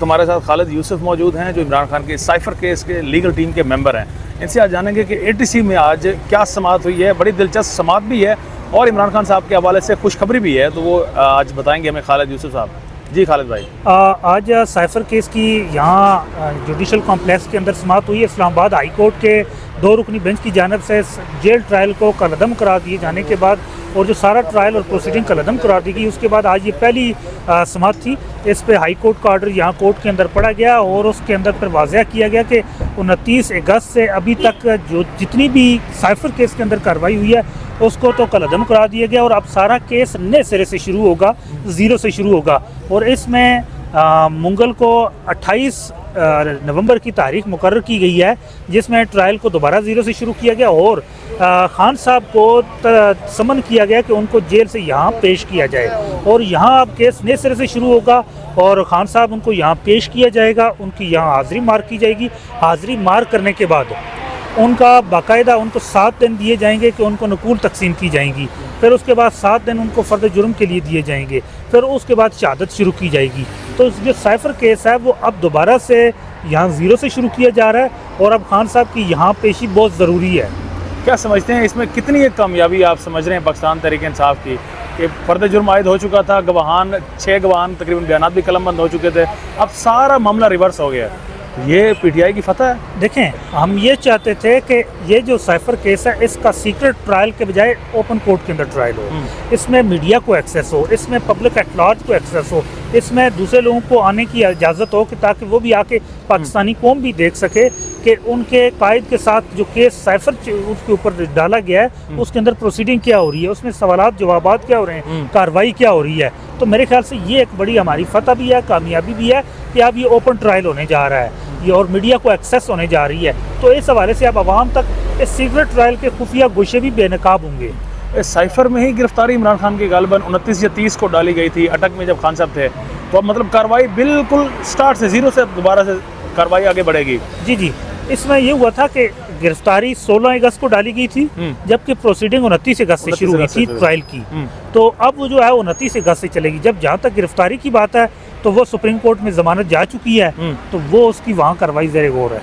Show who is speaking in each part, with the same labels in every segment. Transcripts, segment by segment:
Speaker 1: हमारे साथ खालिद यूसुफ मौजूद हैं जो इमरान खान के साइफर केस के लीगल टीम के मेंबर हैं। इनसे आज जानेंगे कि एटीसी में आज क्या समाअत हुई है। बड़ी दिलचस्प समाअत भी है और इमरान खान साहब के हवाले से खुशखबरी भी है, तो वो आज बताएंगे हमें खालिद यूसुफ साहब। जी खालिद भाई,
Speaker 2: आज साइफर केस की यहाँ जुडिशल कॉम्प्लेक्स के अंदर समाअत हुई है। इस्लामाबाद हाई कोर्ट के 2 रुकनी बेंच की जानिब से जेल ट्रायल को कलअदम करार दिए जाने के बाद और जो सारा ट्रायल और प्रोसीडिंग कलअदम करार दी गई, उसके बाद आज ये पहली समाअत थी। इस पे हाई कोर्ट का ऑर्डर यहाँ कोर्ट के अंदर पड़ा गया और उसके अंदर फिर वाज़ह किया गया कि 29 अगस्त से अभी तक जो जितनी भी साइफर केस के अंदर कार्रवाई हुई है उसको तो कलअदम करार दिया गया और अब सारा केस नए सिरे से शुरू होगा, ज़ीरो से शुरू होगा। और इसमें मंगल को 28 नवंबर की तारीख मुकर्रर की गई है, जिसमें ट्रायल को दोबारा ज़ीरो से शुरू किया गया और खान साहब को समन किया गया कि उनको जेल से यहाँ पेश किया जाए और यहाँ अब केस नए सिरे से शुरू होगा और खान साहब उनको यहाँ पेश किया जाएगा, उनकी यहाँ हाज़िरी मार की जाएगी। हाज़िरी मार करने के बाद उनका बाकायदा उनको 7 दिन दिए जाएंगे कि उनको नकूल तकसीम की जाएंगी, फिर उसके बाद 7 दिन उनको फ़र्द जुर्म के लिए दिए जाएंगे, फिर उसके बाद शहादत शुरू की जाएगी। तो जो साइफर केस है वो अब दोबारा से यहाँ ज़ीरो से शुरू किया जा रहा है और अब खान साहब की यहाँ पेशी बहुत ज़रूरी है।
Speaker 1: क्या समझते हैं इसमें कितनी एक कामयाबी आप समझ रहे हैं पाकिस्तान तहरीक इंसाफ की कि फ़र्द जुर्म आयद हो चुका था, गवाहान 6 गवाहान तकरीबन बयानात भी कलमबंद हो चुके थे, अब सारा मामला रिवर्स हो गया। ये पीटीआई की फतह है।
Speaker 2: देखें, हम ये चाहते थे कि ये जो साइफर केस है इसका सीक्रेट ट्रायल के बजाय ओपन कोर्ट के अंदर ट्रायल हो, इसमें मीडिया को एक्सेस हो, इसमें पब्लिक एट लार्ज को एक्सेस हो, इसमें दूसरे लोगों को आने की इजाज़त हो कि ताकि वो भी आके पाकिस्तानी कौम भी देख सके कि उनके कायद के साथ जो केस साइफर उसके ऊपर डाला गया है उसके अंदर प्रोसीडिंग क्या हो रही है, उसमें सवालात जवाबात क्या हो रहे हैं, कार्रवाई क्या हो रही है। तो मेरे ख्याल से ये एक बड़ी हमारी फतह भी है, कामयाबी भी है कि अब ये ओपन ट्रायल होने जा रहा है ये और मीडिया को एक्सेस होने जा रही है। तो इस हवाले से अब आवाम तक इस सीक्रेट ट्रायल के खुफिया गोशे भी बेनकाब होंगे।
Speaker 1: इस साइफर में ही गिरफ्तारी इमरान खान की गालिबन 29 या 30 को डाली गई थी अटक में जब खान साहब थे, तो अब मतलब कार्रवाई बिल्कुल स्टार्ट से ज़ीरो से दोबारा से कार्रवाई आगे बढ़ेगी।
Speaker 2: जी, इसमें ये हुआ था कि गिरफ्तारी 16 अगस्त को डाली गई थी, जबकि प्रोसीडिंग 29 अगस्त से शुरू हुई थी ट्रायल की। तो अब वो जो है 29 अगस्त से चलेगी। जब जहाँ तक गिरफ्तारी की बात है तो वो सुप्रीम कोर्ट में जमानत जा चुकी है, तो वो उसकी वहाँ कार्रवाई ज़ेरे गौर है।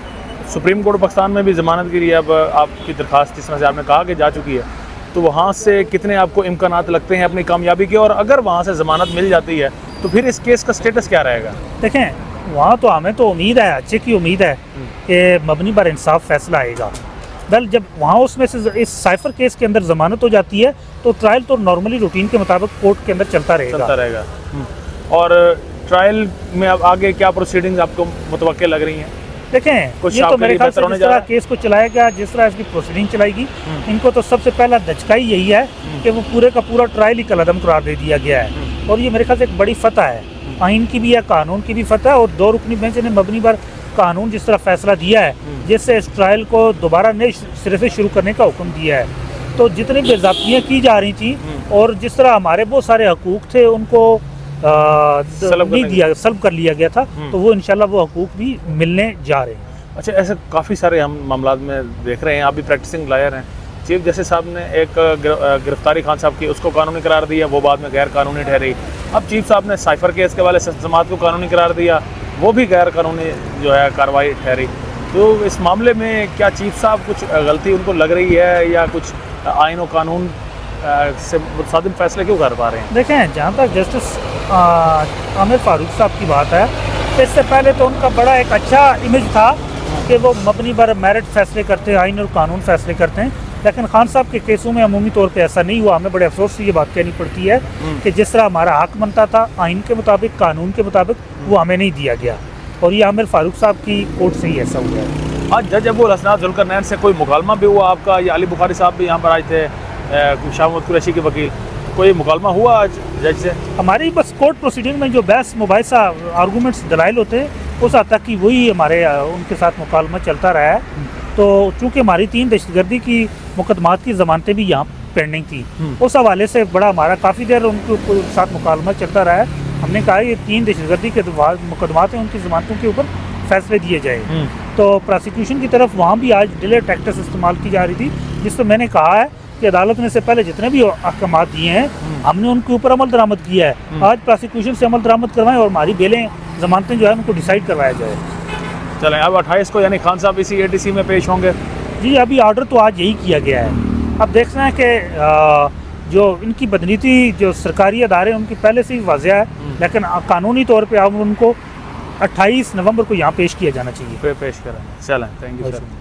Speaker 1: सुप्रीम कोर्ट पाकिस्तान में भी जमानत के लिए अब आपकी दरख्वास्त जिस तरह से आपने कहा कि जा चुकी है, तो वहाँ से कितने आपको इम्कानात लगते हैं अपनी कामयाबी के, और अगर वहाँ से ज़मानत मिल जाती है तो फिर इस केस का स्टेटस क्या रहेगा?
Speaker 2: देखें, वहाँ तो हमें तो उम्मीद है, अच्छे की उम्मीद है कि मबनी पर इंसाफ फैसला आएगा। वेल, जब वहाँ उसमें से इस साइफर केस के अंदर ज़मानत हो जाती है तो ट्रायल तो नॉर्मली रूटीन के मुताबिक कोर्ट के अंदर चलता रहेगा।
Speaker 1: और ट्रायल में अब आगे क्या प्रोसीडिंग्स आपको मुतवक्किल लग रही हैं?
Speaker 2: देखें, ये तो मेरे ख्याल से जिस तरह केस को चलाया गया, जिस तरह इसकी प्रोसीडिंग चलाएगी, इनको तो सबसे पहला धचकाई यही है कि वो पूरे का पूरा ट्रायल ही कलअदम करार दे दिया गया है और ये मेरे ख्याल से एक बड़ी फतह है, आइन की भी है, कानून की भी फतह है। और 2 रुकनी बेंच ने मबनी पर कानून जिस तरह फैसला दिया है, जिससे इस ट्रायल को दोबारा नए सिरे से शुरू करने का हुक्म दिया है, तो जितनी बेज़ाब्तियाँ की जा रही थी और जिस तरह हमारे बहुत सारे हकूक़ थे उनको सल्ब कर लिया गया था, तो वो इंशाल्लाह वो हकूक़ भी मिलने जा रहे हैं।
Speaker 1: अच्छा, ऐसे काफ़ी सारे हम मामलात में देख रहे हैं, आप भी प्रैक्टिसिंग लॉयर हैं। चीफ जस्टिस साहब ने एक गिरफ्तारी खान साहब की उसको कानूनी करार दिया, वो बाद में गैर कानूनी ठहरी। अब चीफ साहब ने साइफर केस के वाले समाअत को कानूनी करार दिया, वो भी गैर कानूनी जो है कार्रवाई ठहरी। तो इस मामले में क्या चीफ साहब कुछ गलती उनको लग रही है या कुछ आइन और कानून से मुताबिक फैसले क्यों कर पा रहे हैं?
Speaker 2: देखें, जहाँ तक जस्टिस आमिर फारूक साहब की बात है, तो इससे पहले तो उनका बड़ा एक अच्छा इमेज था कि वो मबनी पर मेरिट फैसले करते हैं, आइन और कानून फैसले करते हैं, लेकिन खान साहब के केसों में अमूमी तौर पे ऐसा नहीं हुआ। हमें बड़े अफसोस से ये बात कहनी पड़ती है कि जिस तरह हमारा हक बनता था आइन के मुताबिक, कानून के मुताबिक, वो हमें नहीं दिया गया और ये आमिर फारूक साहब की कोर्ट से ही ऐसा हुआ है।
Speaker 1: आज जज अबुल हसनात जुल्करनैन से कोई मुकालमा भी हुआ आपका, या अली बुखारी साहब भी यहाँ पर आए थे, शाह मोहम्मद कुरैशी के वकील, कोई मुकालमा हुआ आज जज से? हमारी
Speaker 2: बस कोर्ट प्रोसीडिंग में जो बहस मुबाहिसा आर्गूमेंट्स दलाइल होते हैं उस हद तक कि वही हमारे उनके साथ मुकालमा चलता रहा है। तो चूँकि हमारी 3 दहशतगर्दी की मुकदमात की ज़मानतें भी यहाँ पेंडिंग थी, उस हवाले से बड़ा हमारा काफ़ी देर उनके साथ मुकालमा चलता रहा है। हमने कहा ये 3 दहशतगर्दी के मुकदमात हैं, उनकी ज़मानतों के ऊपर फैसले दिए जाए। तो प्रोसिक्यूशन की तरफ वहाँ भी आज डिले टैक्टिक्स इस्तेमाल की जा रही थी, जिसमें मैंने कहा है कि अदालत ने से पहले जितने भी अहकाम दिए हैं हमने उनके ऊपर अमल दरामद किया है। आज प्रोसिक्यूशन से अमल दरामद करवाएं और हमारी बेलें जमानतें जो है उनको डिसाइड करवाया जाए।
Speaker 1: चलें, अब 28 को यानी खान साहब इसी ATC में पेश होंगे।
Speaker 2: जी अभी ऑर्डर तो आज यही किया गया है। अब देखना है कि जो इनकी बदनीति जो सरकारी अदारे हैं उनकी पहले से ही वाज़ेह है, लेकिन कानूनी तौर पे अब उनको 28 नवंबर को यहाँ पेश किया जाना चाहिए।
Speaker 1: पेश करें। चलें, थैंक यू सर।